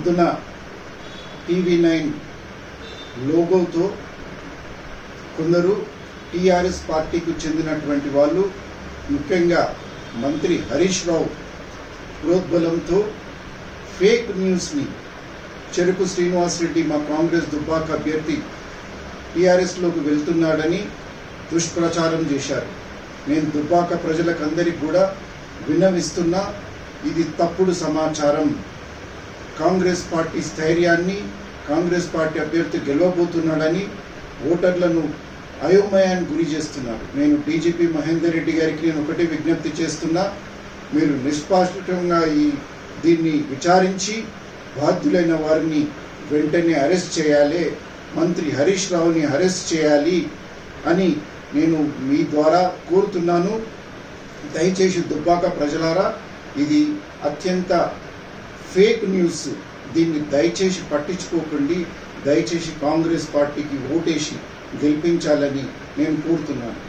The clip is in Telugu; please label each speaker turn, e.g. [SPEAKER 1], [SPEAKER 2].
[SPEAKER 1] పొద్దున TV9 లోగోతో కొందరు టీఆర్ఎస్ పార్టీకి చెందినటువంటి వాళ్ళు, ముఖ్యంగా మంత్రి హరీష్ రావు ప్రోద్బలంతో ఫేక్ న్యూస్ని చెరుకు శ్రీనివాస్ రెడ్డి మా కాంగ్రెస్ దుబ్బాక అభ్యర్థి టీఆర్ఎస్లోకి వెళ్తున్నాడని దుష్ప్రచారం చేశారు. నేను దుబ్బాక ప్రజలకందరికీ కూడా విన్నవిస్తున్నా, ఇది తప్పుడు సమాచారం. కాంగ్రెస్ పార్టీ స్థైర్యాన్ని, కాంగ్రెస్ పార్టీ అభ్యర్థి గెలవబోతున్నాడని ఓటర్లను అయోమయానికి గురి చేస్తున్నారు. నేను డీజీపీ మహేందర్ రెడ్డి గారికి నేను ఒకటే విజ్ఞప్తి చేస్తున్నా, మీరు నిష్పాక్షికంగా దీన్ని విచారించి బాధ్యులైన వారిని వెంటనే అరెస్ట్ చేయాలి, మంత్రి హరీష్ రావుని అరెస్ట్ చేయాలి అని నేను మీ ద్వారా కోరుతున్నాను. దయచేసి దుబ్బాక ప్రజలారా, ఇది అత్యంత ఫేక్ న్యూస్. దీన్ని దయచేసి పట్టించుకోకండి. దయచేసి కాంగ్రెస్ పార్టీకి ఓటేసి గెలిపించాలని నేను కోరుతున్నాను.